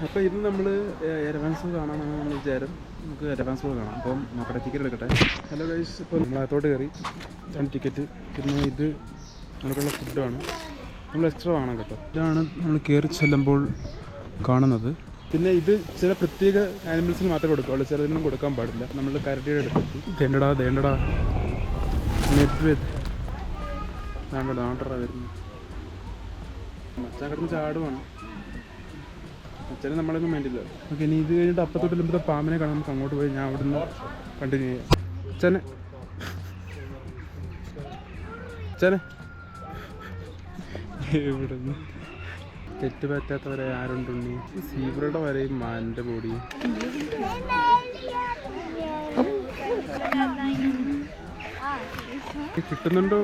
അപ്പോൾ ഇന്ന് നമ്മൾ എലഫന്റ് സൂ കാണാനാണ് നമ്മൾ വിചാരം. നമുക്ക് എലഫന്റ് സൂ കാണാം. അപ്പം നോക്കട്ടെ, ടിക്കറ്റ് എടുക്കട്ടെ. ഹലോ ഗൈസ്, ഇപ്പോൾ നമ്മളകത്തോട്ട് കയറി. ഇതാണ് ടിക്കറ്റ്. പിന്നെ ഇത് നമുക്കുള്ള ഫുഡാണ്. നമ്മൾ എക്സ്ട്രാ വാങ്ങണം കേട്ടോ. ഇതാണ് നമ്മൾ കയറി ചെല്ലുമ്പോൾ കാണുന്നത്. പിന്നെ ഇത് ചില പ്രത്യേക ആനിമൽസിന് മാത്രമേ കൊടുക്കാവുള്ളൂ, ചിലതിനും കൊടുക്കാൻ പാടില്ല. നമ്മൾ കരടിയുടെ അടുത്തെത്തി. ദേണ്ടടാ നെറ്റ് ദാണ്ടടാ വരുന്നു. മച്ചാൻ കിടന്ന് ചാടുവാണ്. അച്ഛനെ നമ്മളൊന്നും വേണ്ടില്ല. ഓക്കെ, ഇനി ഇത് കഴിഞ്ഞിട്ട് അപ്പത്തോട്ട് ചെല്ലുമ്പോൾ പാമ്പിനെ കാണാൻ നമുക്ക് അങ്ങോട്ട് പോയി ഞാൻ അവിടുന്ന് കണ്ടിന്യൂ ചെയ്യാം. അച്ഛനെ ഇവിടുന്ന് തെറ്റ് പറ്റാത്തവരെ ആരുണ്ടുണ്ണി. സീബ്രയുടെ വരെയും മാൻ്റെ ബോഡിയും കിട്ടുന്നുണ്ടോ?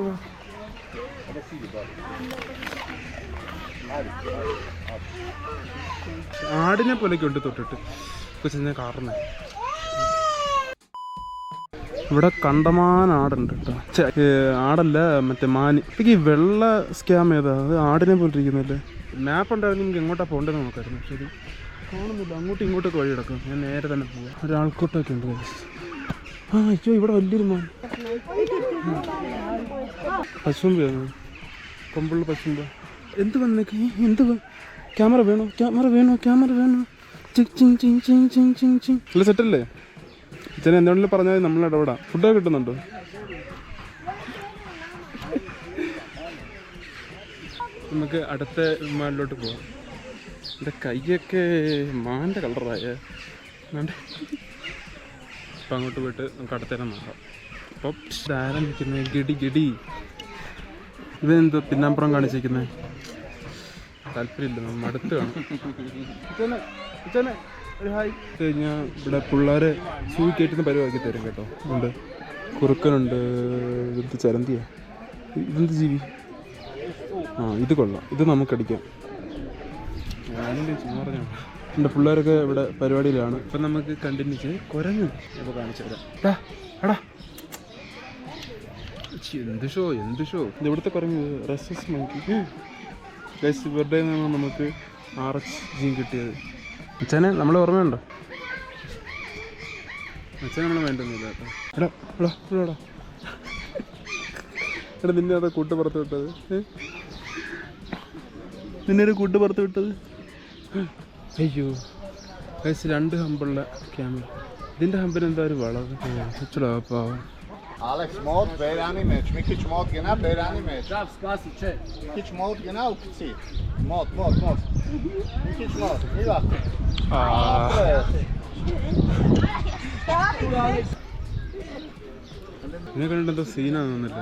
ആടിനെ പോലെയൊക്കെ ഉണ്ട് തൊട്ടിട്ട് കൊച്ചിനെ കാറുന്നത്. ഇവിടെ കണ്ടമാൻ ആടുണ്ട് കേട്ടോ. ആടല്ല, മറ്റേ മാന്. ഈ വെള്ള സ്കാം ഏതാ? അത് ആടിനെ പോലെ ഇരിക്കുന്നല്ലേ. മാപ്പ് ഉണ്ടായിരുന്നു, നമുക്ക് എങ്ങോട്ടാണ് പോകേണ്ടതെന്ന് നോക്കായിരുന്നു. പക്ഷേ ഇത് കാണുന്നില്ല. അങ്ങോട്ടും ഇങ്ങോട്ടൊക്കെ വഴി കിടക്കും. ഞാൻ നേരെ തന്നെ പോകാം. ഒരാൾക്കൂട്ടൊക്കെ ഉണ്ട്. അയ്യോ, ഇവിടെ വലിയൊരു മാൻ. പശുമ്പയാണ്, കൊമ്പുള്ള പശുമ്പ. എന്ത് വന്നേക്ക്? എന്ത് ക്യാമറ വേണോ? അല്ല, സെറ്റല്ലേ? അച്ഛനെ എന്തെങ്കിലും പറഞ്ഞാൽ നമ്മൾ ഇടപെടാം. ഫുഡൊക്കെ കിട്ടുന്നുണ്ടോ? നമുക്ക് അടുത്ത വിമാനിലോട്ട് പോവാം. എൻ്റെ കൈയൊക്കെ മാൻ്റെ കളറായ. അപ്പം അങ്ങോട്ട് പോയിട്ട് നമുക്ക് അടുത്തേരം നോക്കാം. അപ്പം ആരംഭിക്കുന്നത് ഗഡി. ഇവനെന്തോ പിന്നാമ്പുറം കാണിച്ചിരിക്കുന്നത്? താല്പര്യമില്ല, നമ്മൾ അടുത്ത് കാണും. ഒരു ഹായ് കഴിഞ്ഞാൽ ഇവിടെ പിള്ളേരെ സൂ കയറ്റുന്ന പരിപാടി തരും കേട്ടോ. ഉണ്ട്, കുറുക്കനുണ്ട്. ഇതെന്ത് ചരന്തിയാ? ഇതെന്ത് ജീവി? ഇത് കൊള്ളാം, ഇത് നമുക്കടിക്കാം. ഞാനിൻ്റെ ചുമ്മാ പറഞ്ഞാണ്. എൻ്റെ പിള്ളേരൊക്കെ ഇവിടെ പരിപാടിയിലാണ്. ഇപ്പം നമുക്ക് കണ്ടിന്യൂ ചെയ്ത് കുരങ്ങ് ഇപ്പോൾ കാണിച്ചു തരാം. എടാ, എന്ത് ഷോ ഇത്! ഇവിടുത്തെ കുരങ്ങ് റെസസ് മങ്കി. ഗൈസ്, ഇവരുടെ നിന്നാണ് നമുക്ക് RHG കിട്ടിയത്. അച്ഛനെ നമ്മൾ ഓർമ്മയുണ്ടോ? അച്ഛനെ നമ്മൾ വേണ്ടൊന്നുമില്ല കേട്ടോ. എടാ നിന്നെ അതാ കൂട്ടുപുറത്ത് വിട്ടത്. നിന്നൊരു കൂട്ടുപുറത്ത് വിട്ടത്. അയ്യോ ഗൈസ്, 2 ഹമ്പുള്ള ക്യാമറ. ഇതിൻ്റെ ഹമ്പിന് എന്താ ഒരു വളവ്. പാവം. Alex, Mord, wer animet? Mikic Mord, genau, wer animet? Schatz, quasi, check. Mikic Mord, genau, gezieht. Mord. Mikic Mord, nie lachen. ഇതിനെ കണ്ടിട്ട് എന്തോ സീനാണെന്നില്ല.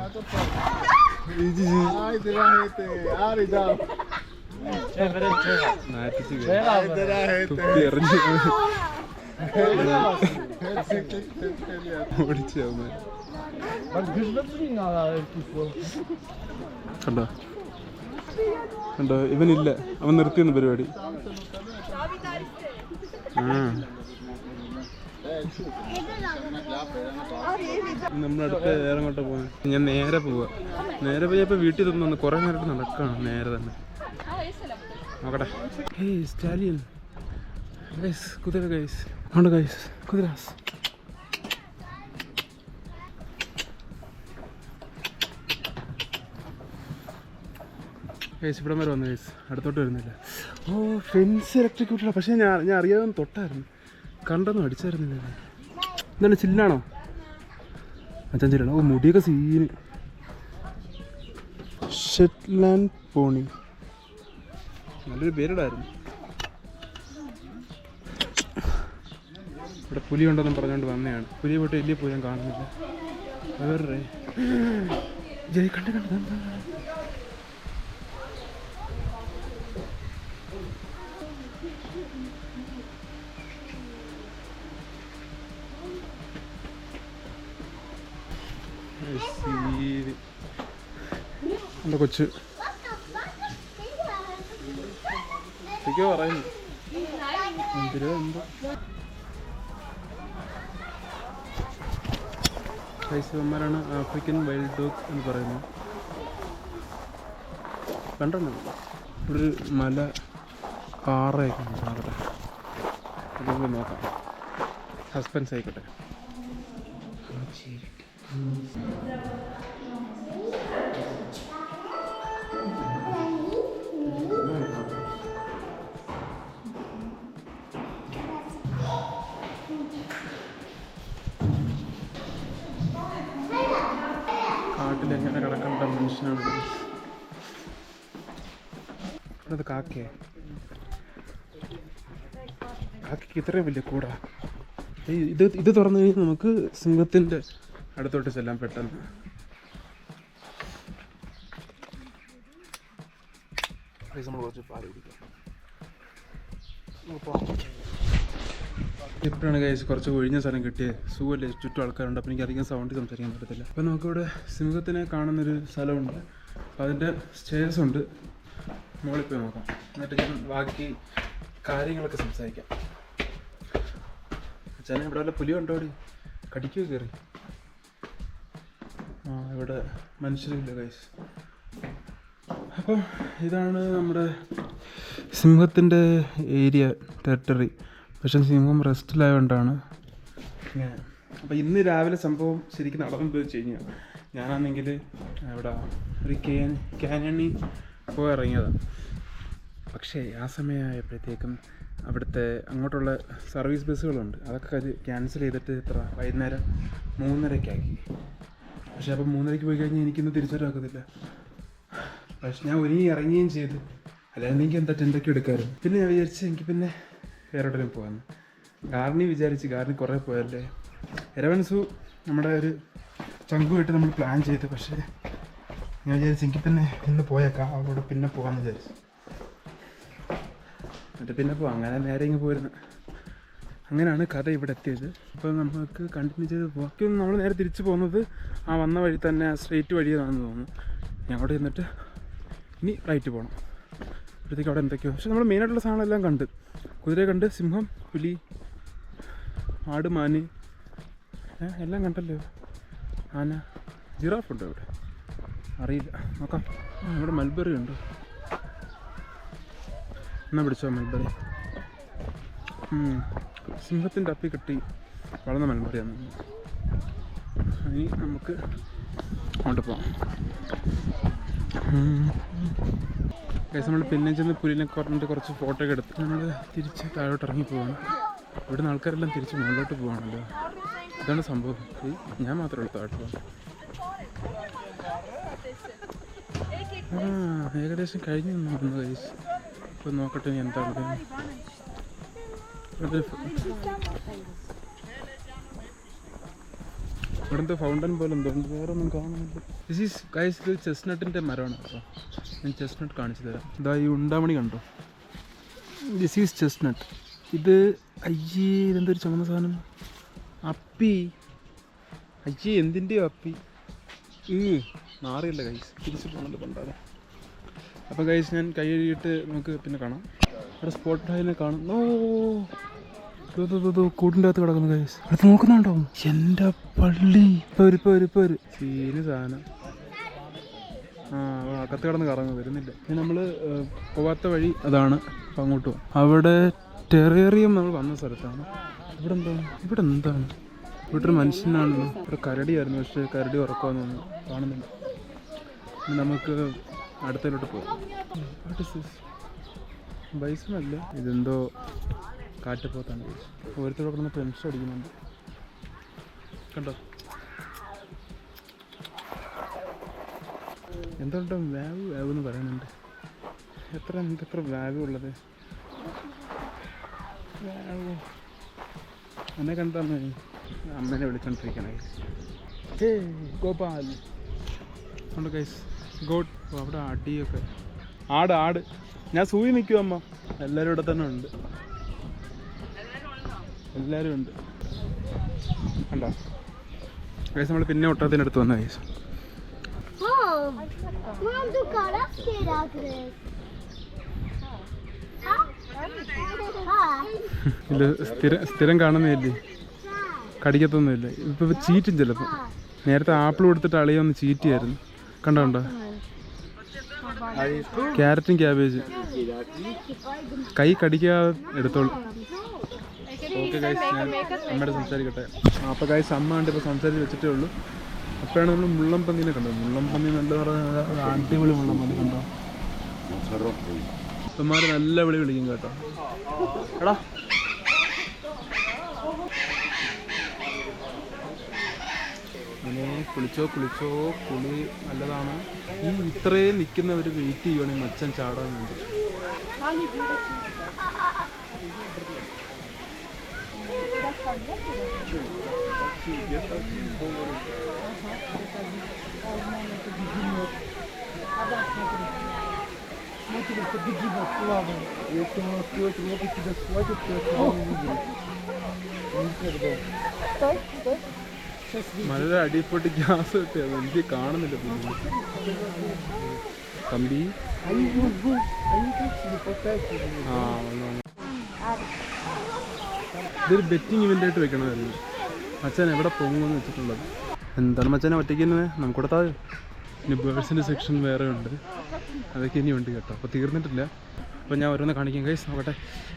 തുപ്പി എറിഞ്ഞ് ഓടിച്ചു. കണ്ടോ ഇവനില്ല, അവൻ നിർത്തിയെന്ന് പരിപാടി. നമ്മളടുത്ത് വേറെ അങ്ങോട്ട് പോകാൻ. ഞാൻ നേരെ പോയപ്പോ വീട്ടിൽ തന്നെ കുറെ നേരമായിട്ട് നടക്കണം. നേരെ തന്നെ നോക്കട്ടെ. സ്റ്റാലിയൻ ഗൈസ്, കുതിര ഗൈസ്, ഉണ്ട് ഗൈസ്, കുതിരാസ്. ഗൈസ് ഇവിടം വരെ വന്നു ഗൈസ്, അടുത്തോട്ട് വരുന്നില്ല. ഫെൻസ് ഇലക്ട്രിക്യൂട്ടഡാണ്. പക്ഷേ ഞാൻ അറിയാതെ തൊട്ടായിരുന്നു, കണ്ടൊന്നും അടിച്ചായിരുന്നില്ല. എന്താണ്, ചില്ലാണോ? അച്ഛൻ ചില്ലാണ്. മുടിയൊക്കെ സീന്. ഷെറ്റ്ലാൻഡ് പോണി, നല്ലൊരു പേരിടായിരുന്നു. ഇവിടെ പുലി ഉണ്ടെന്നും പറഞ്ഞുകൊണ്ട് വന്നതാണ്. പുലി പോയിട്ട് വലിയ പുലി ഞാൻ കാണുന്നില്ല. വേറെ കണ്ട് എൻ്റെ കൊച്ച് പറയുന്നു എന്തിരോ എന്തോ. ക്രൈസ്തവന്മാരാണ് ആഫ്രിക്കൻ വൈൽഡ് ഡോഗ് എന്ന് പറയുന്നത്. കണ്ടോ ഇവിടെ ഒരു മല പാറയൊക്കെ നോക്കട്ടെ, അതൊക്കെ നോക്കാം. സസ്പെൻസ് ആയിക്കോട്ടെ. കാട്ടിലെങ്ങനെ കിടക്കേണ്ട മനുഷ്യനാണ് അത്. കാക്കയെ കാക്കയ്ക്ക് ഇത്രയും വലിയ കൂടാ. ഇത് തുറന്നു കഴിഞ്ഞാൽ നമുക്ക് സിംഹത്തിൻ്റെ അടുത്തോട്ട് ചെല്ലാൻ പെട്ടെന്ന്. നമ്മൾ കുറച്ച് പാല് കുടിക്കാം. ഇപ്പോഴാണ് കഴിച്ച് കുറച്ച് ഒഴിഞ്ഞ സ്ഥലം കിട്ടിയത്. സുഖമല്ലേ, ചുറ്റും ആൾക്കാരുണ്ട്. അപ്പോൾ എനിക്ക് അധികം സൗണ്ടിൽ സംസാരിക്കാൻ പറ്റത്തില്ല. അപ്പോൾ നമുക്കിവിടെ സിംഹത്തിനെ കാണുന്നൊരു സ്ഥലമുണ്ട്. അപ്പോൾ അതിൻ്റെ സ്റ്റേഴ്സ് ഉണ്ട്, മുകളിൽ പോയി നോക്കാം. എന്നിട്ട് ഞാൻ ബാക്കി കാര്യങ്ങളൊക്കെ സംസാരിക്കാം. അച്ഛനെ ഇവിടെ വല്ല പുലി ഉണ്ടോ? അവിടെ കടിക്കുക കയറി. ഇവിടെ മനുഷ്യരില്ല ഗൈസ്. അപ്പോൾ ഇതാണ് നമ്മുടെ സിംഹത്തിൻ്റെ ഏരിയ, ടെറിട്ടറി. പക്ഷെ സിംഹം റെസ്റ്റിലായതുകൊണ്ടാണ് ഇങ്ങനെ. അപ്പോൾ ഇന്ന് രാവിലെ സംഭവം ശരിക്കും നടന്നത് വെച്ച് കഴിഞ്ഞാൽ, ഞാനാണെങ്കിൽ ഇവിടെ ഒരു കാനണി പോയി ഇറങ്ങിയതാണ്. പക്ഷേ ആ സമയമായപ്പോഴത്തേക്കും അവിടുത്തെ അങ്ങോട്ടുള്ള സർവീസ് ബസ്സുകളുണ്ട്, അതൊക്കെ അത് ക്യാൻസൽ ചെയ്തിട്ട് വൈകുന്നേരം 3:30 ആക്കി. പക്ഷേ അപ്പം 3:30 പോയി കഴിഞ്ഞാൽ എനിക്കിന്ന് തിരിച്ചറിയാക്കത്തില്ല. പക്ഷെ ഞാൻ ഒരുങ്ങി ഇറങ്ങുകയും ചെയ്ത്, അല്ലാതെ എനിക്ക് എന്താ ടെൻ്റൊക്കെ എടുക്കാമായിരുന്നു. പിന്നെ ഞാൻ വിചാരിച്ചു എനിക്ക് പിന്നെ വേറെ എവിടെയും പോകാമെന്ന്. ഗാർഡനി കുറേ പോയല്ലേ. എരവൻസു നമ്മുടെ ഒരു ചങ്കുമായിട്ട് നമ്മൾ പ്ലാൻ ചെയ്ത്. പക്ഷേ ഞാൻ വിചാരിച്ചു എനിക്ക് പിന്നെ ഇന്ന് പോയേക്കാം, അവിടെ പിന്നെ പോകാമെന്ന് വിചാരിച്ചു. എന്നിട്ട് പിന്നെ പോകാം. അങ്ങനെ നേരെ ഇങ്ങ് പോയിരുന്നു. അങ്ങനെയാണ് കഥ ഇവിടെ എത്തിയത്. അപ്പോൾ നമുക്ക് കണ്ടിന്യൂ ചെയ്ത് പോകാം. നമ്മൾ നേരെ തിരിച്ചു പോകുന്നത് ആ വന്ന വഴി തന്നെ, ആ സ്ട്രെയിറ്റ് വഴിയാണെന്ന് തോന്നുന്നു. ഞാൻ അവിടെ നിന്നിട്ട് ഇനി റൈറ്റ് പോകണം. അപ്പോഴത്തേക്ക് അവിടെ എന്തൊക്കെയോ, പക്ഷെ നമ്മൾ മെയിനായിട്ടുള്ള സാധനങ്ങളെല്ലാം കണ്ട്. കുതിരയെ കണ്ട്, സിംഹം, പുലി, ആട്, മാന് എല്ലാം കണ്ടല്ലോ. ആന, ജിറാഫ് ഉണ്ടോ ഇവിടെ? അറിയില്ല, നോക്കാം. ഇവിടെ മൽബറി ഉണ്ട്. എന്നാ പിടിച്ചോ മൽബറി. സിംഹത്തിൻ്റെ അപ്പി കെട്ടി വളർന്ന മൽബറിയാണ്. ഇനി നമുക്ക് അങ്ങോട്ട് പോകാം. നമ്മൾ പിന്നെ ചെന്ന് പുലിനെ കുറഞ്ഞിട്ട് കുറച്ച് ഫോട്ടോ ഒക്കെ എടുത്ത് നമ്മൾ തിരിച്ച് താഴോട്ട് ഇറങ്ങി പോവാണ്. ഇവിടുന്ന് ആൾക്കാരെല്ലാം തിരിച്ച് മുകളിലോട്ട് പോവാണല്ലോ. ഇതാണ് സംഭവം. ഞാൻ മാത്രമേ ഉള്ളൂ താഴോട്ട് പോകാൻ. ഏകദേശം കഴിഞ്ഞു വന്നു ഗൈസ്. ഇപ്പം നോക്കട്ടെ ഇനി എന്താണ്. ഇവിടുത്തെ ഫൗണ്ടൻ പോലെ എന്തോ വേറെ ഒന്നും കാണുന്നില്ല. ദിസ് ഈസ് ഗൈസ്, ഇത് ചെസ്നട്ടിൻ്റെ മരമാണ് കേട്ടോ. ഞാൻ ചെസ്നട്ട് കാണിച്ചു തരാം. ഇതാ ഈ ഉണ്ടാമണി കണ്ടോ? This is chestnut. ഇത് അയ്യേ, ഇതെന്തൊരു ചുമന്ന സാധനം. അപ്പി. അയ്യേ, എന്തിൻ്റെയോ അപ്പി. നാറിയല്ല ഗൈസ്, തിരിച്ചു പോകണല്ലോ കൊണ്ടാണ്. അപ്പോൾ ഗൈസ് ഞാൻ കൈ കഴുകിയിട്ട് നമുക്ക് പിന്നെ കാണാം. ഇവിടെ സ്പോട്ട് ഹൈനെ കാണും. കൂട്ടിൻ്റെ അകത്ത് കിടക്കുന്നു ഗൈസ്. അടുത്ത് നോക്കുന്നുണ്ടോ? എൻ്റെ പള്ളി. ഇപ്പോൾ ഒരു സീന് സാധനം. അകത്ത് കിടന്ന് കറങ്ങും, വരുന്നില്ല. ഇനി നമ്മൾ പോവാത്ത വഴി അതാണ്. അപ്പം അങ്ങോട്ട് പോകും. അവിടെ ടെറേറിയം നമ്മൾ വന്ന സ്ഥലത്താണ്. ഇവിടെ എന്താണ്? ഇവിടെ ഒരു മനുഷ്യനാണല്ലോ. ഇവിടെ കരടിയായിരുന്നു, പക്ഷേ കരടി ഉറക്കമെന്നൊന്നും കാണുന്നില്ല. ഇനി നമുക്ക് അടുത്തതിലോട്ട് പോകാം. ബൈസണല്ല, ഇതെന്തോ കാട്ടുപോത്താണ്. ഓരോരുത്തരോട് കിടന്ന് ടെൻഷൻ അടിക്കുന്നുണ്ട് കണ്ടോ. എന്തുകൊണ്ടോ വാവ് എന്ന് പറയുന്നുണ്ട്. എത്ര വാവ് ഉള്ളത്. എന്നെ കണ്ടാന്ന് അമ്മേനെ വിളിച്ചോണ്ടിരിക്കണേ. ഗോപാൽ ഉണ്ട് ഗൈസ്. ഗോഡ്. അവിടെ അടിയൊക്കെ. ആട് ഞാൻ സൂയി നിൽക്കും അമ്മ. എല്ലാവരും ഇവിടെ തന്നെ ഉണ്ട്. എല്ലാവരും ഉണ്ട് കണ്ടോ ഗൈസ്. നമ്മൾ പിന്നെ ഒട്ടകത്തിനടുത്ത് വന്ന ഗൈസ്. ഇല്ല, സ്ഥിരം കാണുന്നില്ലേ, കടിക്കത്തൊന്നുമില്ല. ഇപ്പൊ ചീറ്റും ചിലപ്പോൾ. നേരത്തെ ആപ്പിൾ കൊടുത്തിട്ട് അളിയൊന്ന് ചീറ്റിയായിരുന്നു. കണ്ടോ ക്യാരറ്റും ക്യാബേജ് കൈ കടിക്കാതെ എടുത്തോളൂ. ഓക്കെ ഗൈസ്, ഞാൻ അമ്മയോട് സംസാരിക്കട്ടെ. അപ്പോൾ ഗൈസ് അമ്മ ഉണ്ട് ഇപ്പോൾ സംസാരിച്ച് വെച്ചിട്ടേ ഉള്ളൂ. അപ്പോഴാണ് നമ്മൾ മുള്ളം പന്നീനെ കണ്ടത്. മുള്ളം പന്നി നല്ല പറഞ്ഞാൽ അടിപൊളി മുള്ളം പന്നി കണ്ടോ. ഇപ്പന്മാർ നല്ല വിളി വിളിക്കും കേട്ടോ. എടാ അങ്ങനെ കുളിച്ചോ കുളി നല്ലതാണ്. ഈ ഇത്രയും നിൽക്കുന്നവർ വെയിറ്റ് ചെയ്യുവാണെങ്കിൽ മച്ചൻ ചാടാൻ വേണ്ടി. മഴ അടിപ്പൊട്ടി ഗ്യാസ് കിട്ടിയത് എനിക്ക് കാണുന്നില്ല. കമ്പി ഇതൊരു ബെറ്റിംഗ് ഇവൻ്റ് ആയിട്ട് വെക്കണമായിരുന്നു. മച്ചാൻ എവിടെ പോകുമെന്ന് വെച്ചിട്ടുള്ളത്. എന്താണ് മച്ചാനെ ഒറ്റയ്ക്ക് തന്നെ നമുക്ക് കൊടുത്താൽ. ഇനി ബേഴ്സിൻ്റെ സെക്ഷൻ വേറെ ഉണ്ട്, അതൊക്കെ ഇനി ഉണ്ട് കേട്ടോ. അപ്പോൾ തീർന്നിട്ടില്ല. അപ്പോൾ ഞാൻ ഓരോന്ന് കാണിക്കും ഗൈസ്. നോക്കട്ടെ,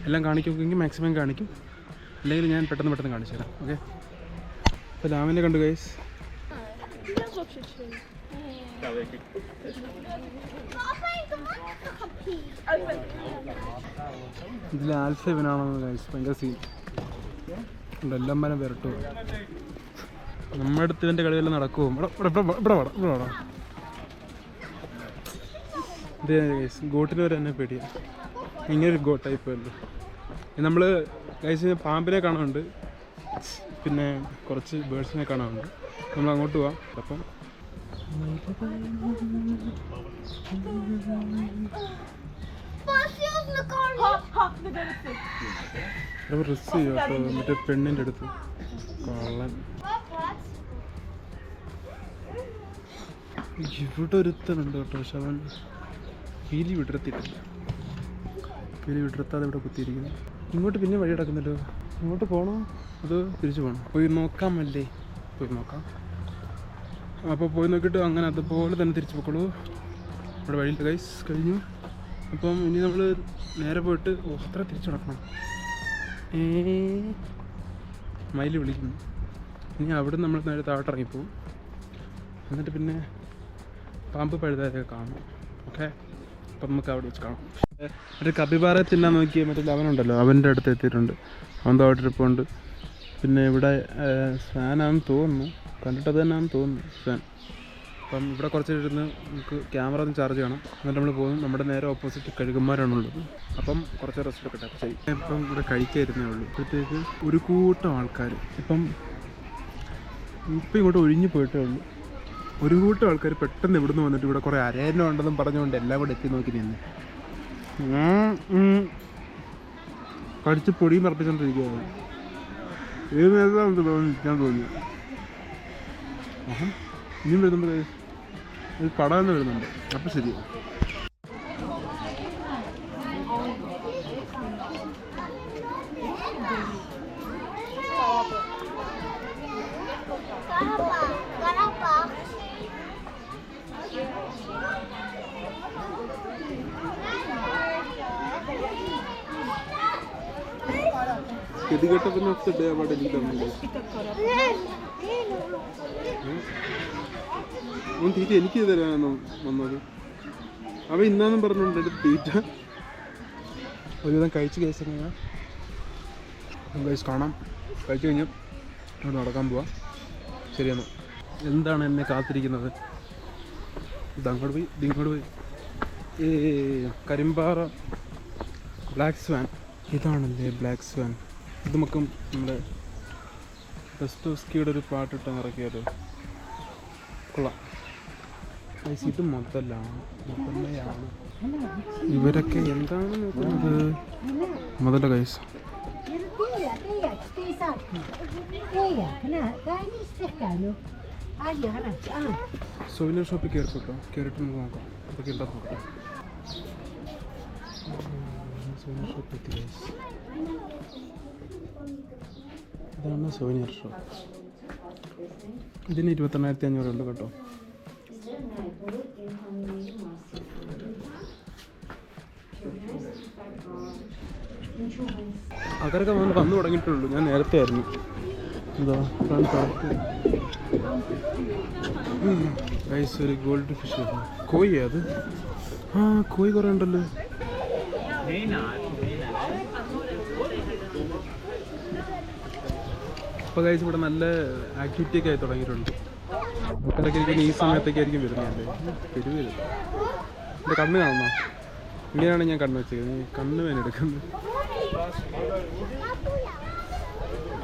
എല്ലാം കാണിക്കുമെങ്കിൽ മാക്സിമം കാണിക്കും, അല്ലെങ്കിൽ ഞാൻ പെട്ടെന്ന് കാണിച്ചു തരാം. ഓക്കെ, അപ്പോൾ ലാമിനെ കണ്ടു ഗൈസ്. ഇതിൽ ആൽഫ ഇവനാണോ ഗൈസ്, ഭയങ്കര സീൻ ഉണ്ട്. എല്ലാം മരം വരട്ടു. നമ്മുടെ അടുത്ത് ഇവൻ്റെ കളിയെല്ലാം നടക്കുമോ? ഇവിടെ ഇത് ഗൈസ് ഗോട്ടിന് വരെ തന്നെ പേടിയാണ്. ഇങ്ങനൊരു ഗോ ടൈപ്പ് അല്ലേ നമ്മൾ ഗൈസ്. പാമ്പിനെ കാണാറുണ്ട്, പിന്നെ കുറച്ച് ബേഡ്സിനെ കാണാറുണ്ട്. നമ്മൾ അങ്ങോട്ട് പോവാം. അപ്പം റിസ്ക് ചെയ്യും കേട്ടോ. മറ്റേ പെണ്ണിൻ്റെ അടുത്ത് കള്ളൻ. ഇവിടെ ഒരുത്തനുണ്ട് കേട്ടോ, പക്ഷെ അവൻ പീലി വിടർത്തിയിട്ടില്ല. പീലി വിടർത്താതെ ഇവിടെ കുത്തിയിരിക്കുന്നു. ഇങ്ങോട്ട് പിന്നെ വഴി കിടക്കുന്നല്ലോ. ഇങ്ങോട്ട് പോകണോ അത് തിരിച്ചു പോകണം? പോയി നോക്കാമല്ലേ? പോയി നോക്കാം. അപ്പോൾ പോയി നോക്കിയിട്ട് അങ്ങനെ അതുപോലെ തന്നെ തിരിച്ചു പോയിക്കോളൂ. ഇവിടെ വഴിയില്ല ഗൈസ്, കഴിഞ്ഞു. അപ്പം ഇനി നമ്മൾ നേരെ പോയിട്ട് അത്ര തിരിച്ചു നടക്കണം. മയിൽ വിളിക്കുന്നു. ഇനി അവിടെ നമ്മൾ നേരെ താഴോട്ടിറങ്ങിപ്പോവും. എന്നിട്ട് പിന്നെ പാമ്പ് പഴുതാതൊക്കെ കാണും. ഓക്കെ, അപ്പം നമുക്ക് അവിടെ വെച്ച് കാണാം. ഒരു കപിബാറെ തിന്നാൻ നോക്കിയ മറ്റേ അവനുണ്ടല്ലോ, അവൻ്റെ അടുത്ത് എത്തിയിട്ടുണ്ട്. അവൻ താഴോട്ടിരിപ്പുണ്ട്. പിന്നെ ഇവിടെ ഫാനാണെന്ന് തോന്നുന്നു, കണ്ടിട്ടത് തന്നെയാണെന്ന് തോന്നുന്നു ഫാൻ. അപ്പം ഇവിടെ കുറച്ച് ഇരുന്ന് നമുക്ക് ക്യാമറ ഒന്ന് ചാർജ് ചെയ്യണം. എന്നിട്ട് നമ്മൾ പോകും. നമ്മുടെ നേരെ ഓപ്പോസിറ്റ് കഴുകന്മാരാണുള്ളത്. അപ്പം കുറച്ച് റെസ്റ്റ് എടുക്കട്ടെ. ശരി, ഇപ്പം ഇവിടെ കഴിക്കായിരുന്നേ ഉള്ളൂ. ഇപ്പോഴത്തേക്ക് ഒരു കൂട്ടം ആൾക്കാർ ഇപ്പം ഇങ്ങോട്ട് ഒഴിഞ്ഞു പോയിട്ടേ ഉള്ളൂ. ഒരു കൂട്ടം ആൾക്കാർ പെട്ടെന്ന് ഇവിടുന്ന് വന്നിട്ട് ഇവിടെ കുറേ അരയന്നം ഉണ്ടെന്നും പറഞ്ഞുകൊണ്ട് എല്ലാം കൂടെ എത്തി നോക്കി നിന്ന് കടിച്ച് പൊടിയും പറപ്പിച്ചോണ്ടിരിക്കുകയാണ്. ഏത് നേരത്താണെന്ന് തോന്നിക്കാൻ തോന്നി. ഇനിയും വരുന്നുണ്ട്, ഒരു കട തന്നെ വരുന്നുണ്ട്. അപ്പം ശരി. ഗതികെട്ടപ്പിന്നെ ഒത്തിട്ട് അവിടെ എനിക്ക് തന്നില്ല. അവൻ തീറ്റ എനിക്ക് തരാനോ വന്നത്. അവൻ ഇന്നാന്നും പറഞ്ഞുകൊണ്ട് എൻ്റെ തീറ്റ ഒരുവിധം കഴിച്ച് കഴിച്ചാൽ കഴിച്ച് കാണാം. കഴിച്ച് കഴിഞ്ഞാൽ അവിടെ നടക്കാൻ പോവാം. ശരിയെന്നോ. എന്താണ് എന്നെ കാത്തിരിക്കുന്നത്? ഇതങ്ങോട്ട് പോയി ഇതിങ്ങോട്ട് പോയി. Karimpara black swan. ഇതാണല്ലേ ബ്ലാക്ക് സ്വാൻ. ഇത് നമുക്ക് നമ്മുടെ ഡസ്റ്റോസ്കിയുടെ ഒരു പാട്ടിട്ട് ഇറക്കിയാലോ? കൊള്ളാം. ഇത് മുതലാണ്. ഇവരൊക്കെ എന്താണ് നോക്കുന്നത്? മുതല കൈസ്. സോവിനർ ഷോപ്പിൽ കയറിപ്പോട്ടോ. കയറിയിട്ട് നമുക്ക് നോക്കാം അതൊക്കെ ഉണ്ടെന്ന് നോക്കാം. സോവിനർ ഷോപ്പ് എത്തി ഗൈസ്. ഇതാണ് സോവിനർ ഷോപ്പ്. ഇതിന് 28,500 ഉണ്ട് കേട്ടോ. അകരൊക്കെ വന്നു തുടങ്ങിയിട്ടുള്ളൂ. ഞാൻ നേരത്തെ ആയിരുന്നു. എന്താ ഗൈസ്, ഒരു ഗോൾഡ് ഫിഷ് ആയിരുന്നു. കോയി അത്? ആ, കോയി കുറേ ഉണ്ടല്ലോ. ഇപ്പോൾ ഗൈസ് ഇവിടെ നല്ല ആക്ടിവിറ്റി ഒക്കെ ആയി തുടങ്ങിയിട്ടുണ്ട്. ആൾക്കാരൊക്കെ ഇരിക്കുന്ന ഈ സമയത്തൊക്കെ ആയിരിക്കും വരുന്നത്. പെരുവരും എൻ്റെ കണ്ണ് കാണുന്നോ? ഇങ്ങനെയാണ് ഞാൻ കണ്ണ് വെച്ചേക്കുന്നത്. കണ്ണ് വേനെടുക്കുന്നത്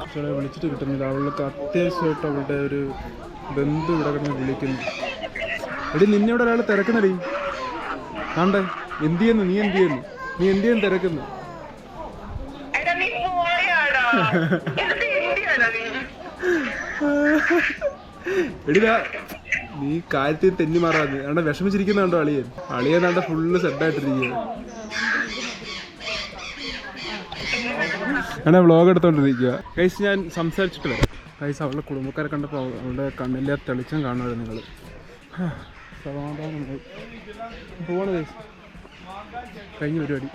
പക്ഷേ വിളിച്ചിട്ട് കിട്ടുന്നില്ല. അവൾക്ക് അത്യാവശ്യമായിട്ട് അവളുടെ ഒരു ബന്ധു ഇവിടെ കിടന്ന് വിളിക്കുന്നു. എടി, നിന്നെ ഇവിടെ ഒരാൾ തിരക്കുന്നടി. ആണ്ടേ, എന്ത് ചെയ്യുന്നു? നീ എന്ത് ചെയ്യുന്നു തിരക്കുന്നു? എടിതാ, നീ കാര്യത്തിൽ തെന്നി മാറാന്ന്. അവിടെ വിഷമിച്ചിരിക്കുന്നുണ്ടോ അളിയനാണ്ട് ഫുള്ള് സെറ്റായിട്ടിരിക്കുക. അങ്ങനെ വ്ളോഗ് എടുത്തോണ്ടിരിക്കുക. കൈസ്, ഞാൻ സംസാരിച്ചിട്ട് വരാം. കൈസ്, അവളുടെ കുടുംബക്കാരെ കണ്ടപ്പോൾ അവളുടെ കണ്ണിലെ തെളിച്ചം കാണുമായിരുന്നു നിങ്ങൾ. സമാധാനമുണ്ട്. പോവാണ് കൈസ്, കഴിഞ്ഞ പരിപാടി.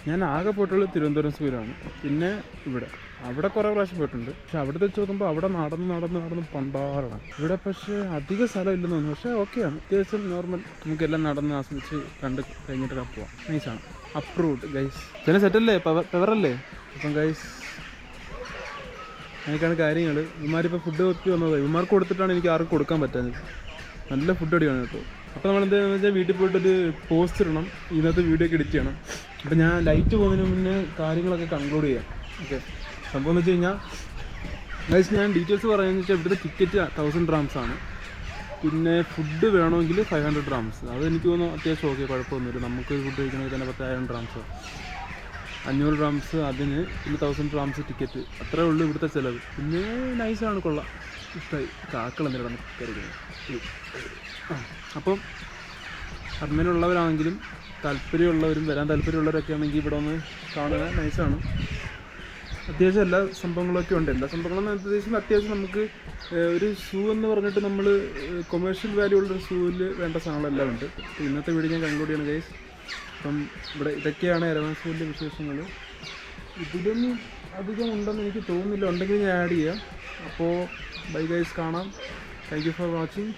ഞാൻ ആകെ പോയിട്ടുള്ളത് തിരുവനന്തപുരം സൂര്യാണ്. പിന്നെ അവിടെ കുറേ പ്രാവശ്യം പോയിട്ടുണ്ട്. പക്ഷെ അവിടുത്തെ വെച്ച് നോക്കുമ്പോൾ അവിടെ നടന്ന് പണ്ടാറണം. ഇവിടെ പക്ഷേ അധിക സ്ഥലം ഇല്ലെന്ന് തോന്നുന്നു. പക്ഷേ ഓക്കെയാണ്, അത്യാവശ്യം നോർമൽ. നമുക്കെല്ലാം നടന്ന് ആസ്വദിച്ച് കണ്ട് കഴിഞ്ഞിട്ടൊക്കെ പോവാം. നൈസാണ്. Approved guys. പിന്നെ സെറ്റല്ലേ, പെവറല്ലേ? അപ്പം ഗൈസ്, എനിക്കാണ് കാര്യങ്ങൾ. ഇവന്മാരിപ്പോൾ ഫുഡ് ഒത്തി വന്നത് ഇവന്മാർക്ക് കൊടുത്തിട്ടാണ് എനിക്ക് ആർക്കും കൊടുക്കാൻ പറ്റാഞ്ഞത്. നല്ല ഫുഡ് അടിയാണ് കേട്ടോ. അപ്പോൾ നമ്മളെന്താണെന്ന് വെച്ചാൽ വീട്ടിൽ പോയിട്ടൊരു പോസ്റ്റ് ഇടണം, ഇതിനകത്ത് വീഡിയോ ഒക്കെ എഡിറ്റ് ചെയ്യണം. അപ്പോൾ ഞാൻ ലൈറ്റ് പോകുന്നതിന് മുന്നേ കാര്യങ്ങളൊക്കെ കൺക്ലൂഡ് ചെയ്യാം. ഓക്കെ, സംഭവം എന്ന് വെച്ച് കഴിഞ്ഞാൽ ഗൈസ്, ഞാൻ ഡീറ്റെയിൽസ് പറയുന്നത് വെച്ചാൽ ഇവിടുത്തെ ടിക്കറ്റ് 1000 dirhams ആണ്. പിന്നെ ഫുഡ് വേണമെങ്കിൽ 500 dirhams. അതെനിക്ക് തോന്നുന്നു അത്യാവശ്യം ഓക്കെ, കുഴപ്പമൊന്നുമില്ല. നമുക്ക് ഫുഡ് കഴിക്കണമെങ്കിൽ തന്നെ 10,000 dirhams, 500 dirhams അതിന്, പിന്നെ 1000 dirhams ടിക്കറ്റ്. അത്രേ ഉള്ളൂ ഇവിടുത്തെ ചിലവ്. പിന്നെ നൈസാണ്, കൊള്ളാം, ഇഷ്ടമായി. കാക്കളെന്തിനാണ് നമുക്ക് കയറിക്കുന്നത്. അപ്പം അങ്ങനെയുള്ളവരാണെങ്കിലും താല്പര്യമുള്ളവരും വരാൻ താല്പര്യമുള്ളവരൊക്കെ ആണെങ്കിൽ ഇവിടെ ഒന്ന് കാണുക. നൈസാണ്. അത്യാവശ്യം എല്ലാ സംഭവങ്ങളൊക്കെ ഉണ്ട്. എല്ലാ സംഭവങ്ങളും അത്യാവശ്യം നമുക്ക് ഒരു സൂ എന്ന് പറഞ്ഞിട്ട് നമ്മൾ കൊമേഴ്ഷ്യൽ വാല്യൂ ഉള്ളൊരു സൂവിൽ വേണ്ട സാധനങ്ങളെല്ലാം ഉണ്ട്. ഇന്നത്തെ വീഡിയോ ഞാൻ കൺക്ലൂഡ് ചെയ്യണം ഗൈസ്. അപ്പം ഇവിടെ ഇതൊക്കെയാണ് എരവൺ സൂവിൻ്റെ വിശേഷങ്ങൾ. ഇതിലൊന്നും അധികം ഉണ്ടെന്ന് എനിക്ക് തോന്നുന്നില്ല. ഉണ്ടെങ്കിൽ ഞാൻ ആഡ് ചെയ്യാം. അപ്പോൾ ബൈ ഗൈസ്, കാണാം. Thank you for watching.